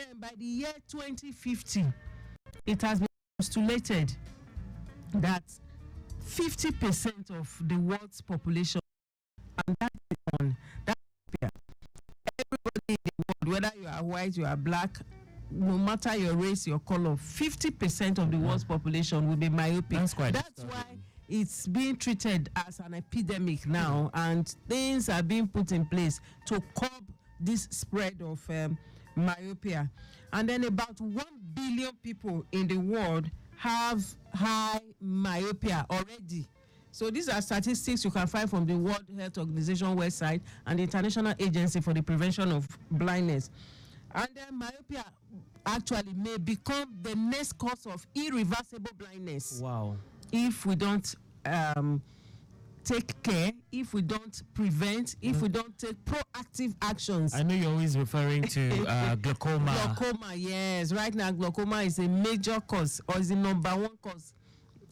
then by the year 2050, it has been postulated that 50% of the world's population, and that's on that, everybody in the world, whether you are white, you are black, no matter your race, your color, 50% of the world's population will be myopic. That's why it's being treated as an epidemic now, and things are being put in place to curb this spread of myopia. And then about 1 billion people in the world have high myopia already. So these are statistics you can find from the World Health Organization website and the International Agency for the Prevention of Blindness. And then myopia actually may become the next cause of irreversible blindness. Wow. If we don't take care, if we don't prevent, if we don't take proactive actions. I know you're always referring to glaucoma. Glaucoma, yes. Right now, glaucoma is a major cause, or is the #1 cause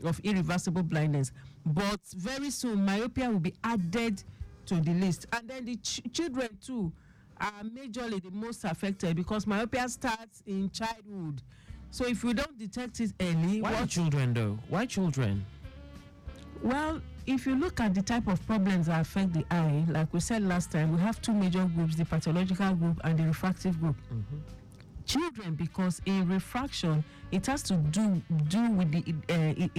of irreversible blindness. But very soon, myopia will be added to the list. And then the children too are majorly the most affected, because myopia starts in childhood. So if we don't detect it early... Why children though? Why children? Well, if you look at the type of problems that affect the eye, like we said last time, we have two major groups, the pathological group and the refractive group. Children, because in refraction, it has to do with the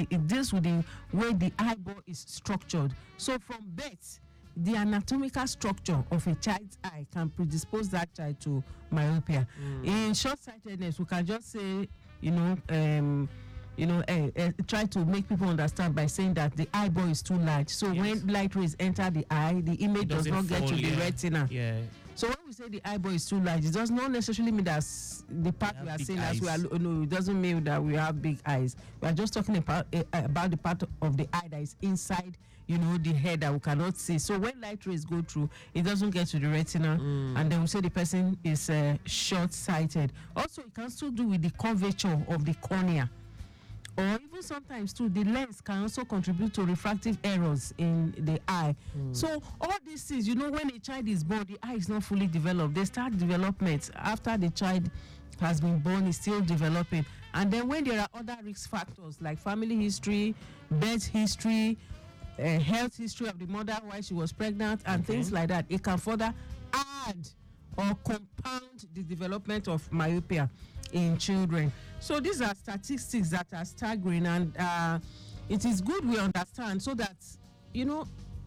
it deals with the way the eyeball is structured. So from birth, the anatomical structure of a child's eye can predispose that child to myopia. In short-sightedness, we can just say, try to make people understand by saying that the eyeball is too large. So when light rays enter the eye, the image does not get to the retina. So when we say the eyeball is too large, it does not necessarily mean that the part we are saying as we are. No, it doesn't mean that we have big eyes. We are just talking about the part of the eye that is inside, the head that we cannot see. So when light rays go through, it doesn't get to the retina, and then we say the person is short-sighted. Also, it can still do with the curvature of the cornea. Or even sometimes too, the lens can also contribute to refractive errors in the eye. So all these things, when a child is born, the eye is not fully developed. They start development after the child has been born, is still developing. And then when there are other risk factors like family history, birth history, health history of the mother while she was pregnant, and things like that, it can further add or compound the development of myopia in children. So these are statistics that are staggering, and it is good we understand, so that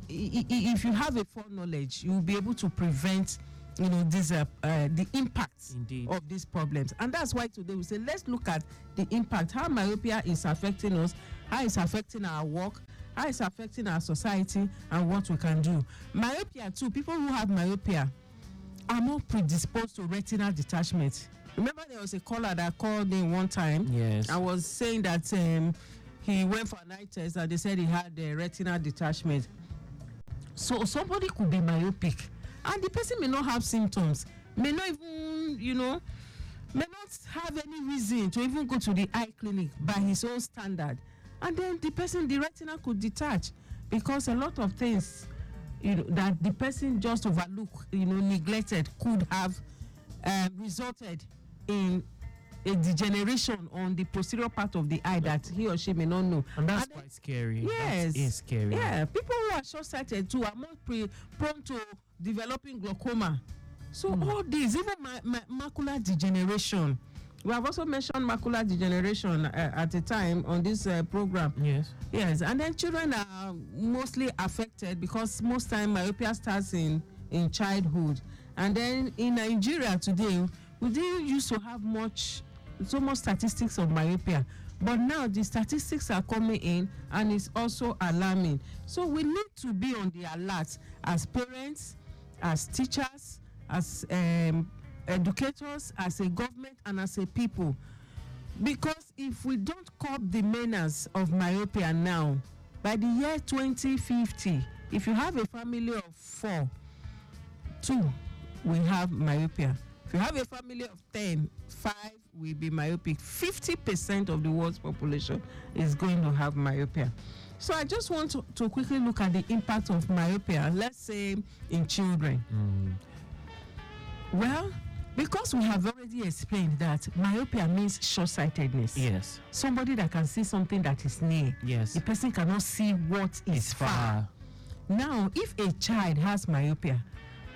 if you have a foreknowledge, you will be able to prevent the impacts of these problems. And that's why today we say, let's look at the impact, how myopia is affecting us, how it's affecting our work, how it's affecting our society, and what we can do. Myopia too, people who have myopia are more predisposed to retinal detachment. Remember, there was a caller that called in one time. Yes. I was saying that he went for an eye test and they said he had retinal detachment. So somebody could be myopic, and the person may not have symptoms, may not even, may not have any reason to even go to the eye clinic by his own standard. And then the retina could detach, because a lot of things, that the person just overlooked, neglected, could have resulted in a degeneration on the posterior part of the eye that he or she may not know. And that's quite scary. Yes. That is scary. Yeah, people who are short-sighted too are more prone to developing glaucoma. So all these, even macular degeneration. We have also mentioned macular degeneration at a time on this program. Yes, and then children are mostly affected, because most time myopia starts in childhood. And then in Nigeria today, we didn't used to have so much statistics of myopia, but now the statistics are coming in, and it's also alarming. So we need to be on the alert as parents, as teachers, as educators, as a government, and as a people. Because if we don't curb the menace of myopia now, by the year 2050, if you have a family of 4, 2 will have myopia. If you have a family of 10, 5 will be myopic. 50% of the world's population is going to have myopia. So I just want to quickly look at the impact of myopia, let's say in children. Well, Because we have already explained that myopia means short-sightedness. Yes. Somebody that can see something that is near. Yes. The person cannot see what is far. Now, if a child has myopia,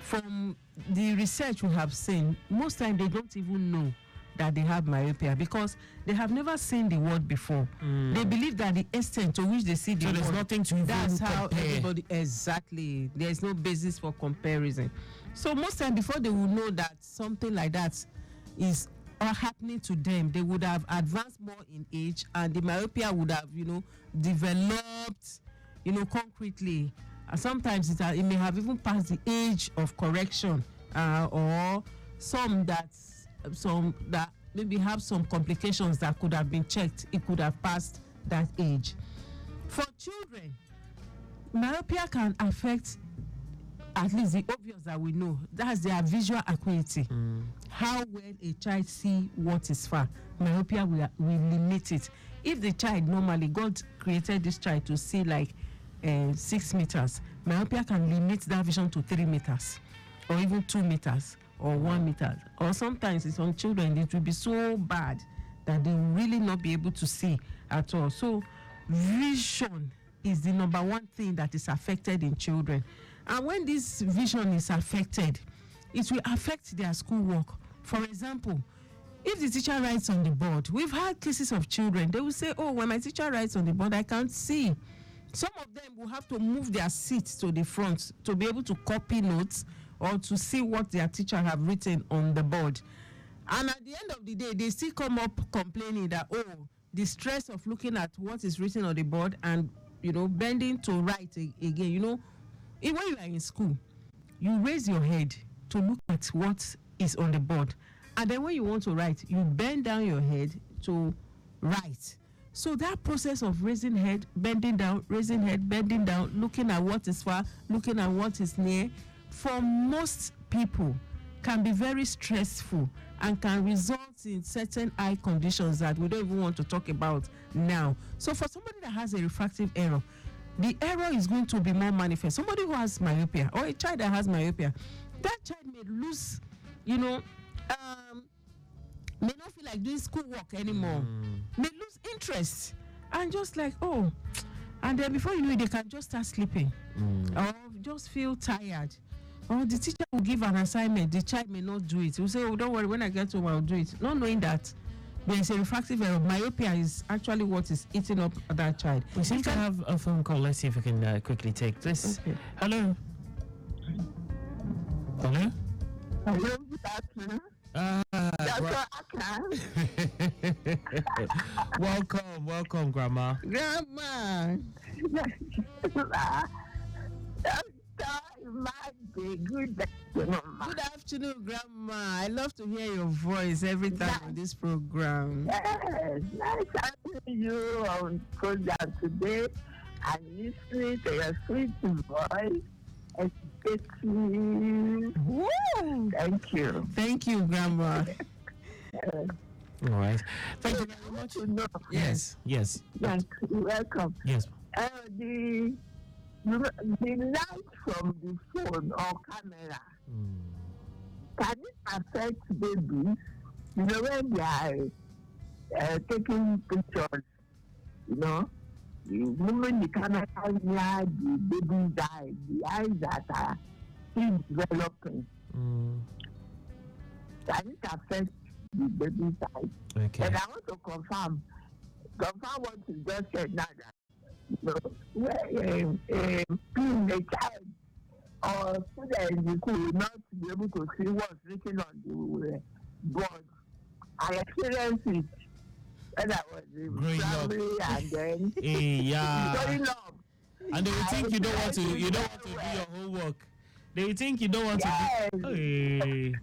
from the research we have seen, most times they don't even know that they have myopia because they have never seen the word before. They believe that the extent to which they see the word. So there's nothing to even That's how compare. everybody, exactly. There's no basis for comparison. So most times before they will know that something like that is happening to them, they would have advanced more in age and the myopia would have, developed, concretely. And sometimes it may have even passed the age of correction, or some that maybe have some complications that could have been checked. It could have passed that age. For children, myopia can affect at least the obvious that we know. That's their visual acuity. How well a child see what is far. Myopia will limit it. If the child normally, God created this child to see like 6 meters, myopia can limit that vision to 3 meters or even 2 meters or 1 meter. Or sometimes in some children it will be so bad that they will really not be able to see at all. So vision is the number one thing that is affected in children. And when this vision is affected, it will affect their schoolwork. For example, if the teacher writes on the board, we've had cases of children, they will say, oh, when my teacher writes on the board, I can't see. Some of them will have to move their seats to the front to be able to copy notes or to see what their teacher have written on the board. And at the end of the day, they still come up complaining that, oh, the stress of looking at what is written on the board and, bending to write again, when you are in school, you raise your head to look at what is on the board. And then when you want to write, you bend down your head to write. So that process of raising head, bending down, raising head, bending down, looking at what is far, looking at what is near, for most people can be very stressful and can result in certain eye conditions that we don't even want to talk about now. So for somebody that has a refractive error, the error is going to be more manifest. Somebody who has myopia or a child that has myopia, that child may lose, may not feel like doing schoolwork anymore, may lose interest, and just like, oh, and then before you know it, they can just start sleeping or just feel tired. Or the teacher will give an assignment, the child may not do it. He will say, oh, don't worry, when I get home, I'll do it. Not knowing that there is a refractive error. Myopia is actually what is eating up that child. We seem to have a phone call. Let's see if we can quickly take this. Okay. Hello? Hello? Hello, good afternoon. Welcome, Grandma. Grandma. Good afternoon, Grandma. I love to hear your voice every time on this program. Yes, nice having you on program today and listening to your sweet voice. Woo! Thank you. Thank you, Grandma. All right. Thank you very much. Yes. Yes, you're welcome. Yes. The light from the phone or camera, can it affect babies? When they are taking pictures, the moment the camera near the baby's eye, the eyes that are still developing, can it affect the baby's eyes? Okay. And I want to confirm what you just said now, that where a child or student will not be able to see what's written on the board. I experienced it when I was in primary and then growing up. And they will think you don't want to do your homework. They will think you don't want to do. Hey.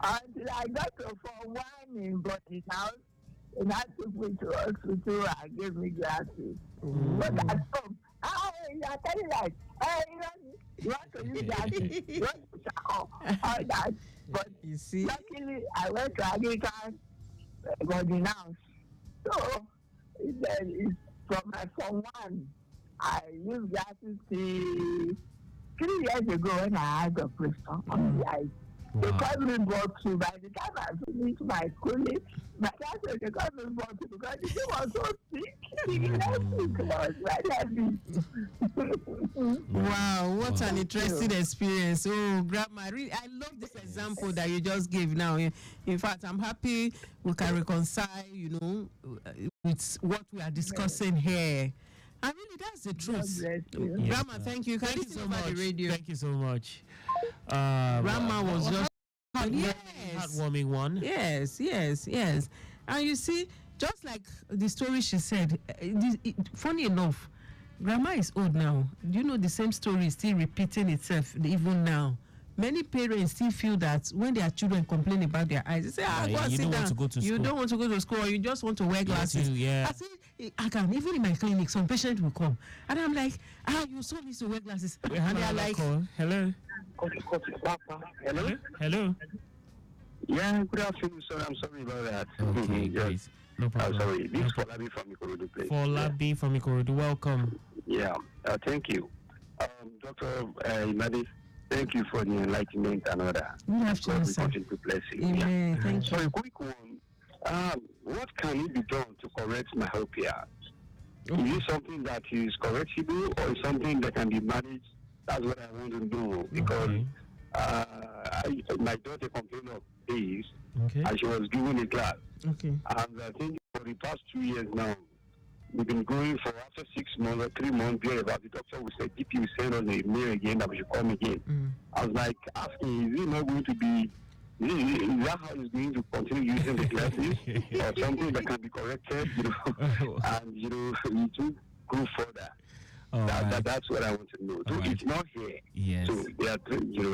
Until I got to Form 1 in Body's house, and I took me to hospital and gave me glasses. But at home, you are telling like, you want to use glasses, you want to all that. But you see, luckily, I went to Anglican boarding house. So, it's from my Form 1. I used glasses till 3 years ago when I had operation on the eyes. They called me bottle. By the time I finished my schooling, my dad said they called me bottle because the thing was so sick. It was very heavy. Wow, what an interesting experience. Oh, Grandma, really, I love this example that you just gave now. In fact, I'm happy we can reconcile, with what we are discussing here. And really, that's the truth. Grandma, thank you. Can you so much. The radio? Thank you so much. Grandma was just heartwarming one. Yes. And you see, just like the story she said, funny enough, Grandma is old now. You know, the same story is still repeating itself even now. Many parents still feel that when their children complain about their eyes, they say, go and sit down. You don't want to go to school, or you just want to wear glasses. Yeah. I say, I can, even in my clinic, some patients will come. And I'm like, your son needs to wear glasses. And they're like, hello? Hello? Yeah, good afternoon, sir. I'm sorry about that. Okay, great. No problem. I'm sorry. This is Folabi from Ikorodu, please. Folabi from Ikorodu, welcome. Yeah, thank you. Dr. Imade, thank you for the enlightenment and all that. Good afternoon, sir. Continue to bless you. Amen. Thank you. So a quick one. What can it be done to correct myopia? Okay. Is it something that is correctable or is something that can be managed? That's what I want to know, because my daughter complained of days and she was given a glass. Okay. And I think for the past 2 years now, we've been going for after 6 months or 3 months, about the doctor will say, GP will send us a mail again that we should come again. I was like asking, is it not going to be, is that how it's going to continue using the glasses or something that can be corrected, and, we do go further. That's what I want to know. So it's not here. Yes. So they are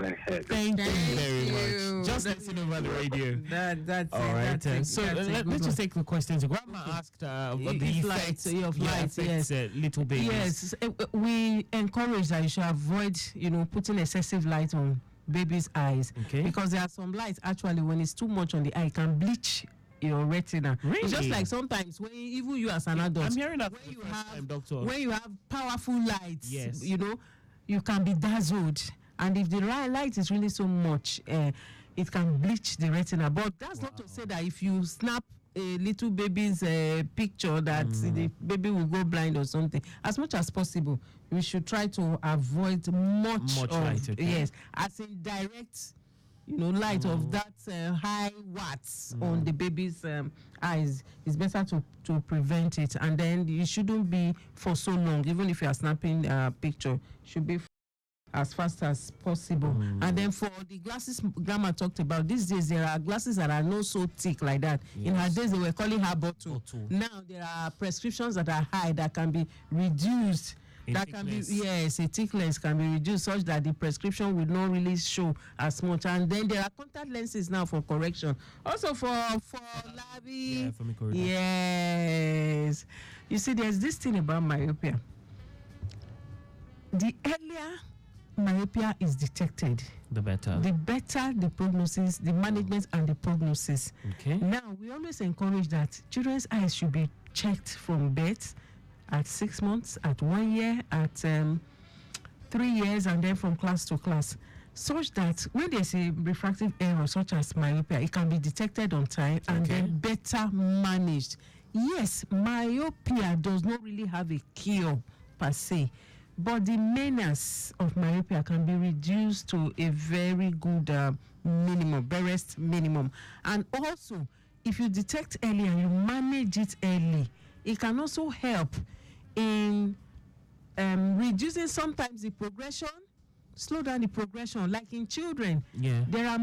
ahead. Thank you very much. Just listen over the radio. That's all right. So let's just take the questions. Grandma asked about the effects of light. Yes, little babies. Yes, we encourage that you should avoid, putting excessive light on babies' eyes, because there are some lights actually when it's too much on the eye, it can bleach your retina. Really? It's just like sometimes when even you as an adult, I'm hearing that for the first time, doctor. When you have powerful lights, yes, you can be dazzled, and if the light is really so much, it can bleach the retina. But that's not to say that if you snap a little baby's picture that the baby will go blind or something. As much as possible, we should try to avoid much light. Yes, as in direct light of that high watts on the baby's eyes. It's better to prevent it, and then it shouldn't be for so long. Even if you are snapping a picture, it should be as fast as possible. And then for the glasses Grandma talked about, these days there are glasses that are not so thick like that. In her days they were calling her bottle. Now there are prescriptions that are high that can be reduced. That can be, yes, a thickness can be reduced such that the prescription will not really show as much. And then there are contact lenses now for correction. Also for Labi. Yes. You see, there's this thing about myopia. The earlier myopia is detected, the better the prognosis, the management and the prognosis. Now, we always encourage that children's eyes should be checked from birth, at 6 months, at 1 year, at 3 years, and then from class to class, such that when there's a refractive error such as myopia, it can be detected on time and then better managed. Yes, myopia does not really have a cure per se, but the menace of myopia can be reduced to a very good minimum, barest minimum. And also, if you detect early and you manage it early, it can also help in reducing sometimes the progression, slow down the progression. Like in children, there are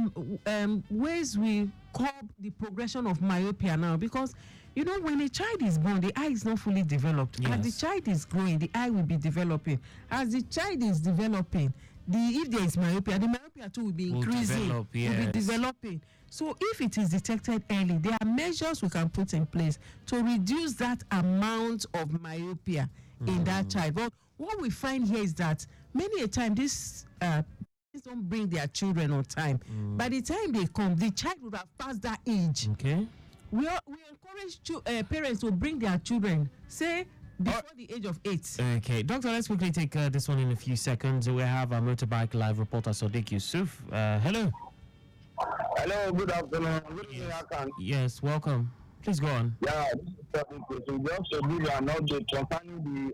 ways we curb the progression of myopia now, because when a child is born, the eye is not fully developed. As the child is growing, the eye will be developing. As the child is developing, if there is myopia, the myopia too will be increasing, will be developing. So if it is detected early, there are measures we can put in place to reduce that amount of myopia in that child. But what we find here is that many a time these don't bring their children on time. By the time they come, the child would have passed that age. We encourage parents to bring their children, say, before the age of 8. Okay, Doctor, let's quickly take this one in a few seconds. We have our motorbike live reporter, Sadiq Yusuf. Hello. Hello, good afternoon. Good evening, Akan. Yes, welcome. Please go on. Yeah, this is Stephanie. So just to give you an update concerning the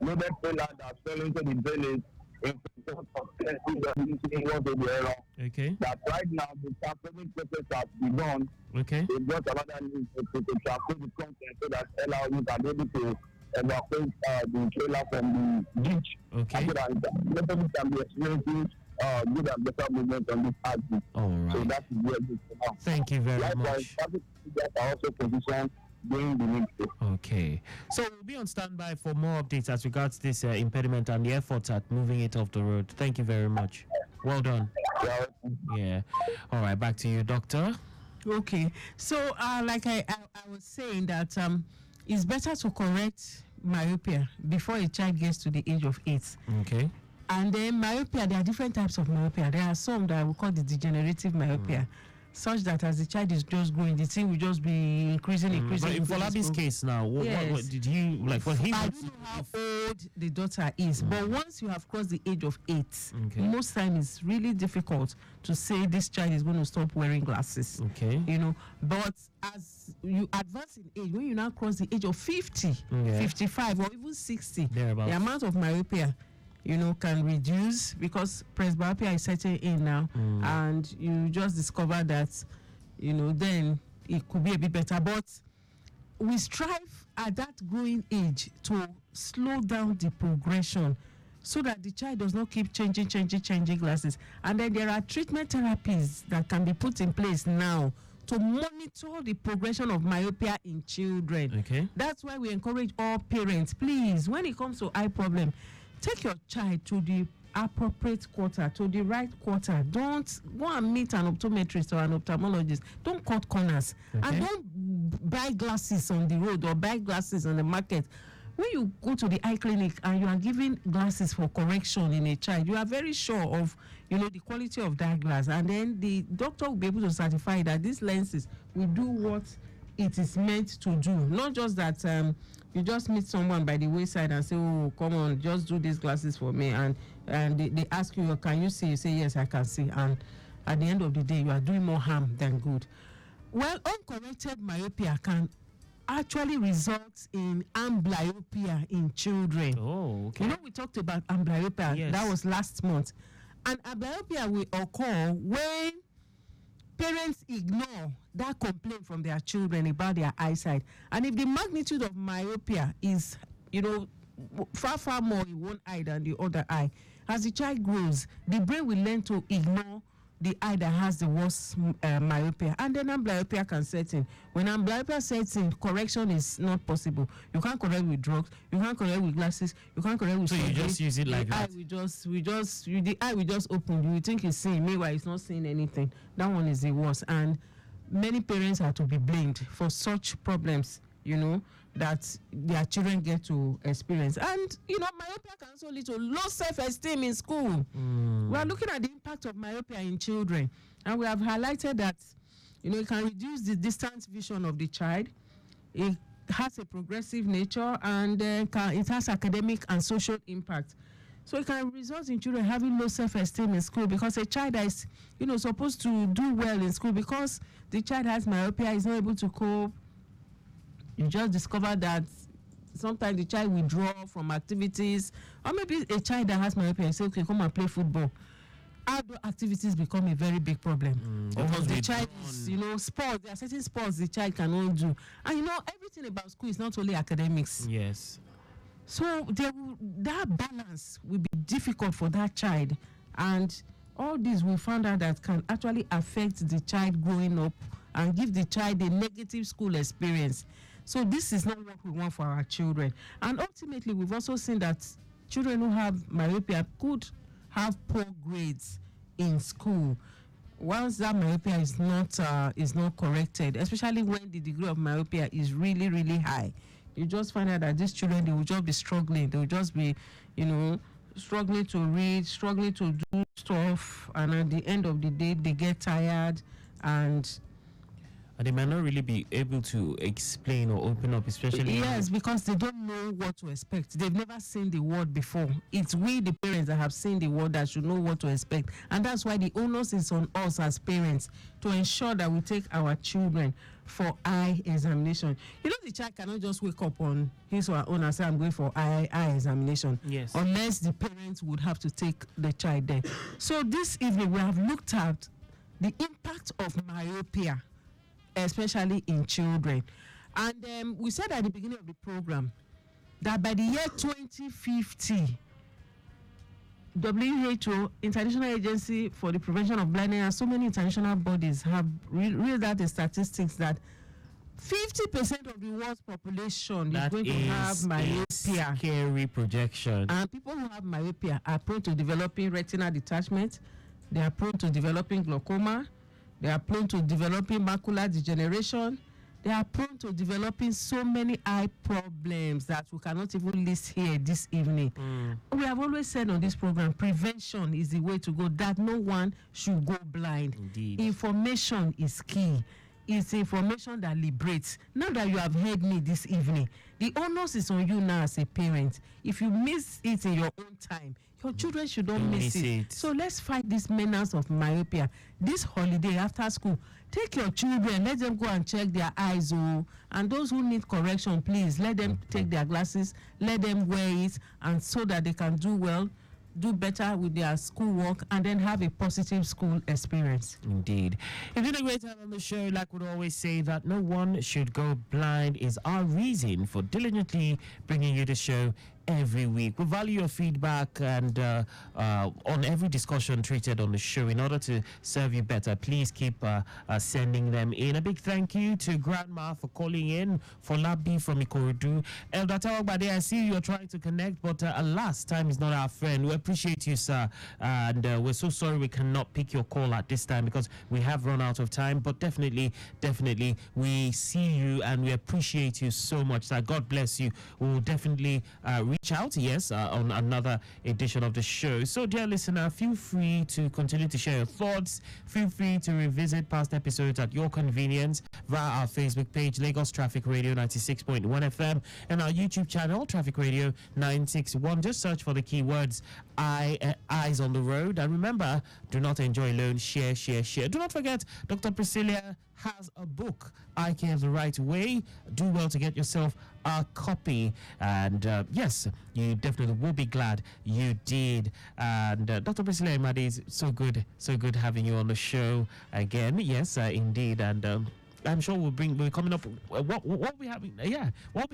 loaded trailer that fell into the drainage in front of TSCWC. Okay. That right now the transporting process has begun. Okay. They got another news to transport the content so that LRU can be able to evacuate the trailer from the beach. Okay. So that nobody can be experiencing good and better movement on this axis. All right. So that is where it is now. Thank you very Likewise, much. traffic figures are also positioned during the next day. Okay. So we'll be on standby for more updates as regards this impediment and the efforts at moving it off the road. Thank you very much. Well done. Yeah. All right. Back to you, Doctor. Okay. So, like I was saying that it's better to correct myopia before a child gets to the age of 8. Okay. And then myopia, there are different types of myopia. There are some that we call the degenerative myopia, such that as the child is just growing, the thing will just be increasing. But in Folabi's case now, what did you like for him? I don't know how old the daughter is, but once you have crossed the age of 8, most times it's really difficult to say this child is going to stop wearing glasses. Okay. You know, but as you advance in age, when you now cross the age of 50, 55, or even 60, the amount of myopia can reduce because presbyopia is setting in now, and you just discover that, then it could be a bit better. But we strive at that growing age to slow down the progression so that the child does not keep changing glasses. And then there are treatment therapies that can be put in place now to monitor the progression of myopia in children. Okay. That's why we encourage all parents, please, when it comes to eye problem, take your child to the appropriate quarter, to the right quarter. Don't go and meet an optometrist or an ophthalmologist. Don't cut corners. And don't buy glasses on the road or buy glasses on the market. When you go to the eye clinic and you are giving glasses for correction in a child, you are very sure of, the quality of that glass. And then the doctor will be able to certify that these lenses will do what it is meant to do. Not just that you just meet someone by the wayside and say, oh, come on, just do these glasses for me. And they ask you, can you see? You say, yes, I can see. And at the end of the day, you are doing more harm than good. Well, uncorrected myopia can actually result in amblyopia in children. Oh, okay. We talked about amblyopia. Yes. That was last month. And amblyopia will occur when parents ignore that complaint from their children about their eyesight. And if the magnitude of myopia is, far more in one eye than the other eye, as the child grows, the brain will learn to ignore the eye that has the worst myopia, and then amblyopia can set in. When amblyopia sets in, correction is not possible. You can't correct with drugs, you can't correct with glasses, you can't correct with surgery. You just use it like that. The eye will just open. You will think it's seeing, meanwhile it's not seeing anything. That one is the worst, and many parents are to be blamed for such problems, that their children get to experience. And myopia can also lead to low self-esteem in school. We are looking at the impact of myopia in children, and we have highlighted that it can reduce the distance vision of the child. It has a progressive nature, and it has academic and social impact. So it can result in children having low self-esteem in school, because a child that is supposed to do well in school, because the child has myopia, is not able to cope. You just discover that sometimes the child withdraw from activities, or maybe a child that has myopia, you say, okay, come and play football. Outdoor activities become a very big problem. Because the child is, sports, there are certain sports the child cannot do. And everything about school is not only academics. Yes. So that balance will be difficult for that child. And all this we found out that can actually affect the child growing up and give the child a negative school experience. So this is not what we want for our children. And ultimately, we've also seen that children who have myopia could have poor grades in school once that myopia is not corrected, especially when the degree of myopia is really, really high. You just find out that these children, they will just be struggling. They will just be, struggling to read, struggling to do stuff, and at the end of the day, they get tired. And And they might not really be able to explain or open up, especially. Yes, because they don't know what to expect. They've never seen the word before. It's we, the parents, that have seen the word that should know what to expect. And that's why the onus is on us as parents to ensure that we take our children for eye examination. You know, the child cannot just wake up on his or her own and say, I'm going for eye examination. Yes. Unless the parents would have to take the child there. So this evening, we have looked at the impact of myopia, especially in children. And we said at the beginning of the program that by the year 2050, WHO, International Agency for the Prevention of Blindness, and so many international bodies have read out the statistics that 50% of the world's population is going to have myopia. Scary projection. And people who have myopia are prone to developing retinal detachment. They are prone to developing glaucoma. They are prone to developing macular degeneration. They are prone to developing so many eye problems that we cannot even list here this evening. We have always said on this program, prevention is the way to go, that no one should go blind. Indeed. Information is key. It's information that liberates. Now that you have heard me this evening, the onus is on you now as a parent. If you miss it in your own time, your children should not miss it. So let's fight this menace of myopia. This holiday after school, take your children, let them go and check their eyes. And those who need correction, please, let them take their glasses, let them wear it, and so that they can do well, do better with their schoolwork, and then have a positive school experience. Indeed. It's been a great time on the show. Like we always say, that no one should go blind is our reason for diligently bringing you the show every week. We value your feedback and on every discussion treated on the show. In order to serve you better, please keep sending them in. A big thank you to Grandma for calling in, for Labi from Ikorodu. Elder Tawagbade, I see you're trying to connect, but alas, time is not our friend. We appreciate you, sir, and we're so sorry we cannot pick your call at this time because we have run out of time, but definitely we see you and we appreciate you so much, sir. God bless you. We'll definitely reach out, yes, on another edition of the show. So, dear listener, feel free to continue to share your thoughts. Feel free to revisit past episodes at your convenience via our Facebook page, Lagos Traffic Radio 96.1 FM, and our YouTube channel, Traffic Radio 961. Just search for the keywords Eyes on the Road. And remember, do not enjoy alone, share. Do not forget, Dr. Priscilia has a book, Eye Care the Right Way. Do well to get yourself a copy, and yes, you definitely will be glad you did. And Dr. Priscilia Imade, is so good having you on the show again. Yes, indeed. And I'm sure we'll be coming up. What we having? What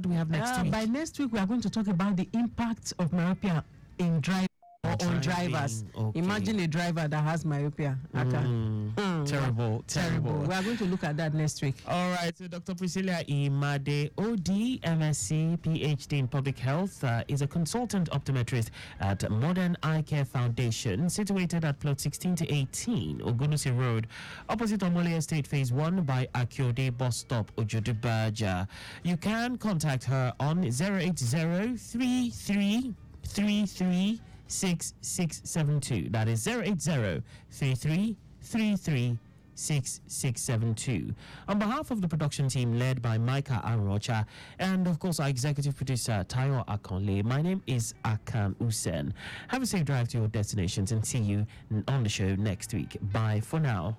do we have next week? By next week, we are going to talk about the impact of myopia in driving. On drivers. Okay. Imagine a driver that has myopia. Terrible. We are going to look at that next week. All right. So Dr. Priscilia Imade, OD, MSc, PhD in Public Health, is a consultant optometrist at Modern Eye Care Foundation, situated at plot 16 to 18, Ogunusi Road, opposite Omole Estate, Phase 1 by Akiode Bus Stop, Ojodubaja. You can contact her on 0803333 6672. That is 080-3333-6672. On behalf of the production team led by Micah Arocha and of course our executive producer Tayo Akonle, my name is Akan Usen. Have a safe drive to your destinations and see you on the show next week. Bye for now.